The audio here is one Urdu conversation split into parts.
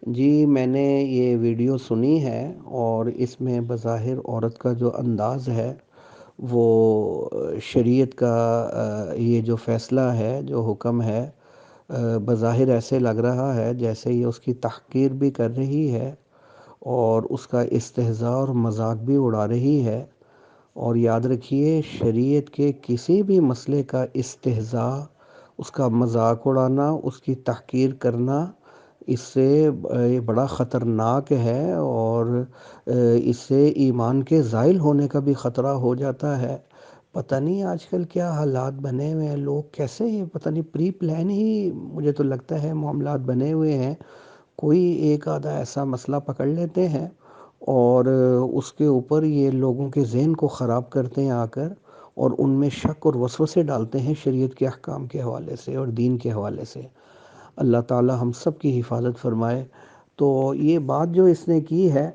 جی میں نے یہ ویڈیو سنی ہے، اور اس میں بظاہر عورت کا جو انداز ہے وہ شریعت کا یہ جو فیصلہ ہے، جو حکم ہے، بظاہر ایسے لگ رہا ہے جیسے یہ اس کی تحقیر بھی کر رہی ہے اور اس کا استہزاء اور مذاق بھی اڑا رہی ہے۔ اور یاد رکھیے، شریعت کے کسی بھی مسئلے کا استہزاء، اس کا مذاق اڑانا، اس کی تحقیر کرنا، اس سے یہ بڑا خطرناک ہے، اور اس سے ایمان کے زائل ہونے کا بھی خطرہ ہو جاتا ہے۔ پتہ نہیں آج کل کیا حالات بنے ہوئے ہیں، لوگ کیسے پتہ نہیں پری پلان ہی مجھے تو لگتا ہے معاملات بنے ہوئے ہیں۔ کوئی ایک آدھا ایسا مسئلہ پکڑ لیتے ہیں اور اس کے اوپر یہ لوگوں کے ذہن کو خراب کرتے ہیں آ کر، اور ان میں شک اور وسوسے ڈالتے ہیں شریعت کے احکام کے حوالے سے اور دین کے حوالے سے۔ اللہ تعالی ہم سب کی حفاظت فرمائے۔ تو یہ بات جو اس نے کی ہے،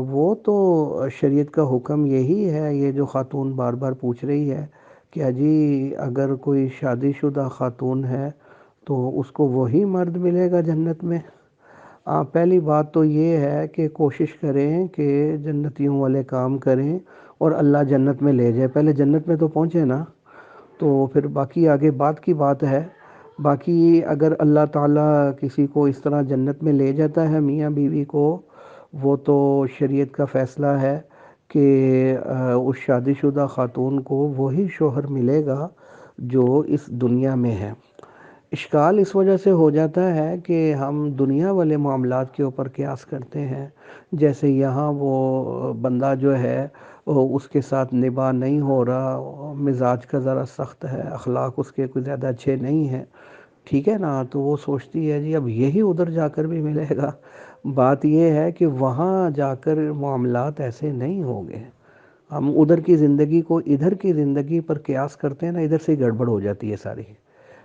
وہ تو شریعت کا حکم یہی ہے، یہ جو خاتون بار بار پوچھ رہی ہے کہ جی اگر کوئی شادی شدہ خاتون ہے تو اس کو وہی مرد ملے گا جنت میں۔ پہلی بات تو یہ ہے کہ کوشش کریں کہ جنتیوں والے کام کریں اور اللہ جنت میں لے جائے، پہلے جنت میں تو پہنچے نا، تو پھر باقی آگے بات کی بات ہے۔ باقی اگر اللہ تعالیٰ کسی کو اس طرح جنت میں لے جاتا ہے میاں بیوی کو، وہ تو شریعت کا فیصلہ ہے کہ اس شادی شدہ خاتون کو وہی شوہر ملے گا جو اس دنیا میں ہے۔ اشکال اس وجہ سے ہو جاتا ہے کہ ہم دنیا والے معاملات کے اوپر قیاس کرتے ہیں، جیسے یہاں وہ بندہ جو ہے اس کے ساتھ نباہ نہیں ہو رہا، مزاج کا ذرا سخت ہے، اخلاق اس کے کوئی زیادہ اچھے نہیں ہیں، ٹھیک ہے نا، تو وہ سوچتی ہے جی اب یہی ادھر جا کر بھی ملے گا۔ بات یہ ہے کہ وہاں جا کر معاملات ایسے نہیں ہوں گے۔ ہم ادھر کی زندگی کو ادھر کی زندگی پر قیاس کرتے ہیں نا، ادھر سے گڑبڑ ہو جاتی ہے ساری۔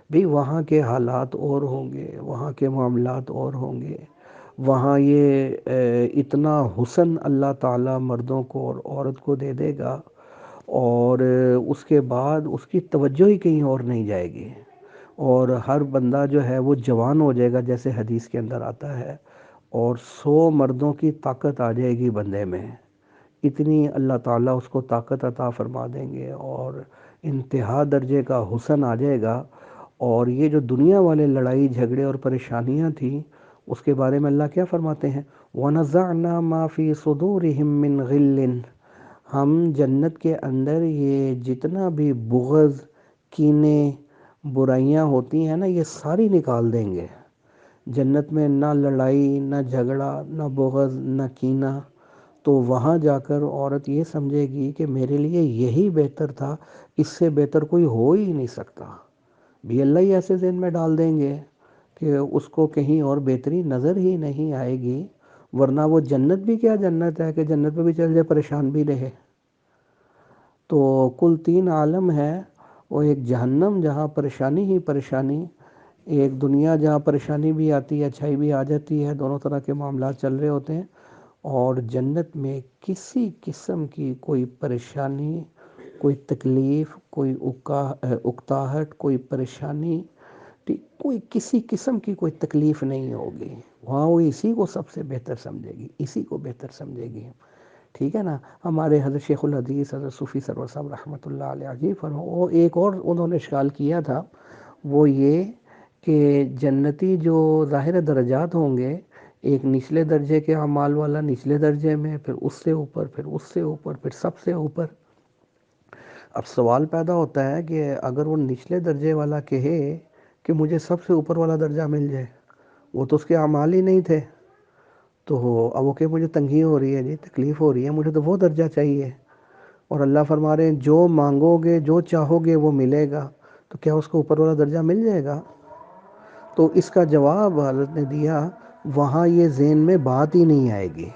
بھی وہاں کے حالات اور ہوں گے، وہاں کے معاملات اور ہوں گے، وہاں یہ اتنا حسن اللہ تعالیٰ مردوں کو اور عورت کو دے دے گا، اور اس کے بعد اس کی توجہ ہی کہیں اور نہیں جائے گی، اور ہر بندہ جو ہے وہ جوان ہو جائے گا جیسے حدیث کے اندر آتا ہے، اور 100 مردوں کی طاقت آ جائے گی بندے میں۔ اتنی اللہ تعالیٰ اس کو طاقت عطا فرما دیں گے، اور انتہا درجے کا حسن آ جائے گا۔ اور یہ جو دنیا والے لڑائی جھگڑے اور پریشانیاں تھیں، اس کے بارے میں اللہ کیا فرماتے ہیں؟ وَنَزَعْنَا مَا فِي صُدُورِهِم مِّن غِلٍّ، ہم جنت کے اندر یہ جتنا بھی بغض، کینے، برائیاں ہوتی ہیں نا، یہ ساری نکال دیں گے۔ جنت میں نہ لڑائی، نہ جھگڑا، نہ بغض، نہ کینہ۔ تو وہاں جا کر عورت یہ سمجھے گی کہ میرے لیے یہی بہتر تھا، اس سے بہتر کوئی ہو ہی نہیں سکتا۔ بھی اللہ ہی ایسے ذہن میں ڈال دیں گے کہ اس کو کہیں اور بہتری نظر ہی نہیں آئے گی، ورنہ وہ جنت بھی کیا جنت ہے کہ جنت میں بھی چل جائے پریشان بھی رہے۔ تو کل 3 عالم ہے، وہ ایک جہنم جہاں پریشانی ہی پریشانی، ایک دنیا جہاں پریشانی بھی آتی ہے، اچھائی بھی آ جاتی ہے، دونوں طرح کے معاملات چل رہے ہوتے ہیں، اور جنت میں کسی قسم کی کوئی پریشانی، کوئی تکلیف، کوئی اکتاہٹ، کوئی پریشانی، کوئی کسی قسم کی کوئی تکلیف نہیں ہوگی۔ وہاں وہ اسی کو سب سے بہتر سمجھے گی، اسی کو بہتر سمجھے گی، ٹھیک ہے نا۔ ہمارے حضرت شیخ الحدیث حضرت صوفی سرور صاحب رحمۃ اللہ علیہ جی وہ ایک اور انہوں نے اشکال کیا تھا، وہ یہ کہ جنتی جو ظاہر درجات ہوں گے، ایک نچلے درجے کے اعمال والا نچلے درجے میں، پھر اس سے اوپر، پھر اس سے اوپر، پھر سب سے اوپر۔ اب سوال پیدا ہوتا ہے کہ اگر وہ نچلے درجے والا کہے کہ مجھے سب سے اوپر والا درجہ مل جائے، وہ تو اس کے اعمال ہی نہیں تھے، تو اب وہ کہ مجھے تنگی ہو رہی ہے جی، تکلیف ہو رہی ہے، مجھے تو وہ درجہ چاہیے، اور اللہ فرما رہے ہیں جو مانگو گے، جو چاہو گے وہ ملے گا، تو کیا اس کو اوپر والا درجہ مل جائے گا؟ تو اس کا جواب حضرت نے دیا، وہاں یہ ذہن میں بات ہی نہیں آئے گی۔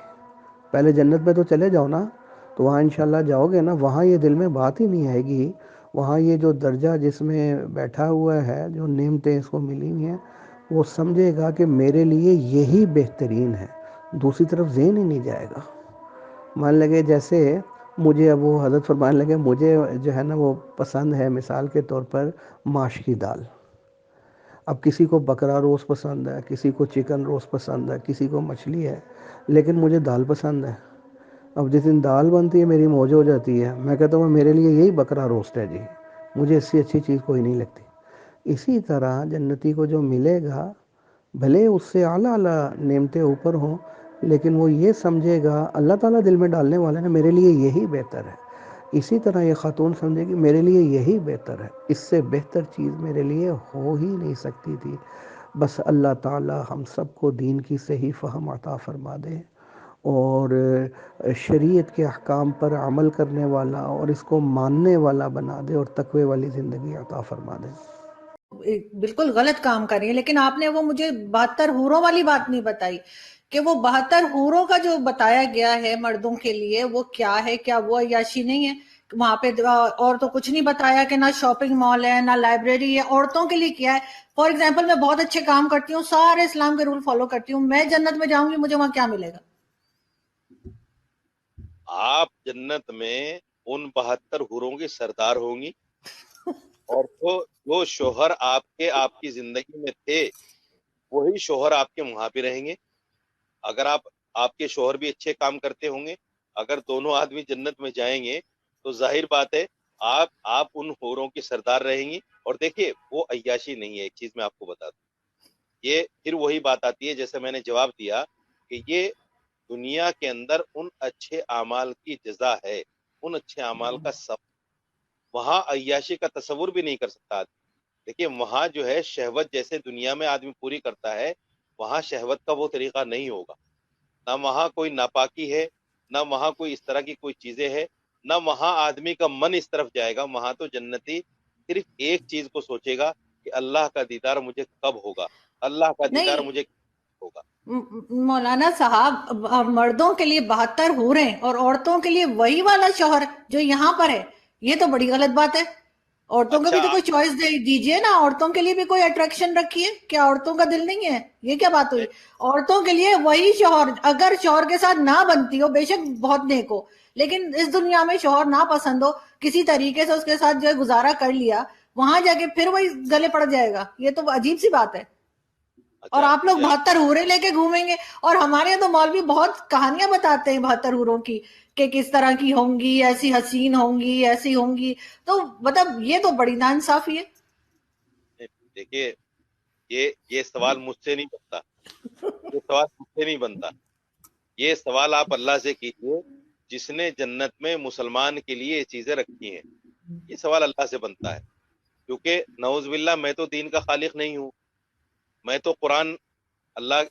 پہلے جنت میں تو چلے جاؤ نا، تو وہاں انشاءاللہ جاؤ گے نا، وہاں یہ دل میں بات ہی نہیں آئے گی۔ وہاں یہ جو درجہ جس میں بیٹھا ہوا ہے، جو نعمتیں اس کو ملی ہوئی ہیں، وہ سمجھے گا کہ میرے لیے یہی بہترین ہے، دوسری طرف ذہن ہی نہیں جائے گا۔ مان لگے جیسے مجھے، اب وہ حضرت فرمانے لگے مجھے جو ہے نا وہ پسند ہے، مثال کے طور پر ماش کی دال۔ اب کسی کو بکرا روز پسند ہے، کسی کو چکن روز پسند ہے، کسی کو مچھلی ہے، لیکن مجھے دال پسند ہے۔ اب جس دن دال بنتی ہے میری موج ہو جاتی ہے، میں کہتا ہوں میرے لیے یہی بکرا روسٹ ہے جی، مجھے اس سے اچھی چیز کوئی نہیں لگتی۔ اسی طرح جنتی کو جو ملے گا، بھلے اس سے اعلیٰ اعلیٰ نعمتیں اوپر ہوں، لیکن وہ یہ سمجھے گا اللہ تعالیٰ دل میں ڈالنے والا ہے میرے لیے یہی بہتر ہے۔ اسی طرح یہ خاتون سمجھے گی میرے لیے یہی بہتر ہے، اس سے بہتر چیز میرے لیے ہو ہی نہیں سکتی تھی۔ بس اللہ تعالیٰ ہم سب کو دین کی صحیح فہم عطا فرما دے، اور شریعت کے احکام پر عمل کرنے والا اور اس کو ماننے والا بنا دے، اور تقوی والی زندگی عطا فرما دے۔ بالکل غلط کام کر رہی ہیں، لیکن آپ نے وہ مجھے 72 حوروں والی بات نہیں بتائی کہ وہ 72 حوروں کا جو بتایا گیا ہے مردوں کے لیے وہ کیا ہے، کیا وہ عیاشی نہیں ہے وہاں پہ؟ اور تو کچھ نہیں بتایا کہ نہ شاپنگ مال ہے نہ لائبریری ہے۔ عورتوں کے لیے کیا ہے؟ فار ایگزامپل میں بہت اچھے کام کرتی ہوں، سارے اسلام کے رول فالو کرتی ہوں، میں جنت میں جاؤں گی، مجھے وہاں کیا ملے گا؟ آپ جنت میں ان 72 حوروں کی سردار ہوں گی، اور جو شوہر آپ کی زندگی میں تھے وہی شوہر آپ کے وہاں پہ رہیں گے۔ اگر آپ کے شوہر بھی اچھے کام کرتے ہوں گے، اگر دونوں آدمی جنت میں جائیں گے تو ظاہر بات ہے آپ ان حوروں کی سردار رہیں گی۔ اور دیکھیے وہ عیاشی نہیں ہے، ایک چیز میں آپ کو بتا دوں، یہ پھر وہی بات آتی ہے جیسے میں نے جواب دیا کہ یہ دنیا کے اندر ان اچھے اعمال کی جزا ہے، ان اچھے اعمال کا سب، وہاں عیاشی کا تصور بھی نہیں کر سکتا آدمی۔ دیکھیے وہاں جو ہے شہوت جیسے دنیا میں آدمی پوری کرتا ہے، وہاں شہوت کا وہ طریقہ نہیں ہوگا، نہ وہاں کوئی ناپاکی ہے، نہ وہاں کوئی اس طرح کی کوئی چیزیں ہے، نہ وہاں آدمی کا من اس طرف جائے گا۔ وہاں تو جنتی صرف ایک چیز کو سوچے گا کہ اللہ کا دیدار مجھے کب ہوگا، اللہ کا دیدار نہیں مجھے کب ہوگا۔ مولانا صاحب، مردوں کے لیے 72 حوریں اور عورتوں کے لیے وہی والا شوہر جو یہاں پر ہے، یہ تو بڑی غلط بات ہے۔ عورتوں کو بھی اچھا تو کوئی چوائس دیجئے نا، عورتوں کے لیے بھی کوئی اٹریکشن رکھیے، کیا عورتوں کا دل نہیں ہے؟ یہ کیا بات ہوئی؟ عورتوں کے لیے وہی شوہر، اگر شوہر کے ساتھ نہ بنتی ہو، بے شک بہت نیک ہو، لیکن اس دنیا میں شوہر نہ پسند ہو، کسی طریقے سے اس کے ساتھ جو ہے گزارا کر لیا، وہاں جا کے پھر وہی گلے پڑ جائے گا، یہ تو عجیب سی بات ہے۔ اور اچھا آپ لوگ مجھے 72 حوریں لے کے گھومیں گے، اور ہمارے یہاں تو مولوی بہت کہانیاں بتاتے ہیں 72 حوروں کی کہ کس طرح کی ہوں گی، ایسی حسین ہوں گی، ایسی ہوں گی، تو مطلب یہ تو بڑی ناانصافی ہے۔ دیکھیے یہ سوال مجھ سے نہیں بنتا، یہ سوال مجھ سے نہیں بنتا، یہ سوال آپ اللہ سے کیجئے جس نے جنت میں مسلمان کے لیے یہ چیزیں رکھی ہیں، یہ سوال اللہ سے بنتا ہے۔ کیونکہ نعوذ باللہ میں تو دین کا خالق نہیں ہوں، میں تو قرآن اللہ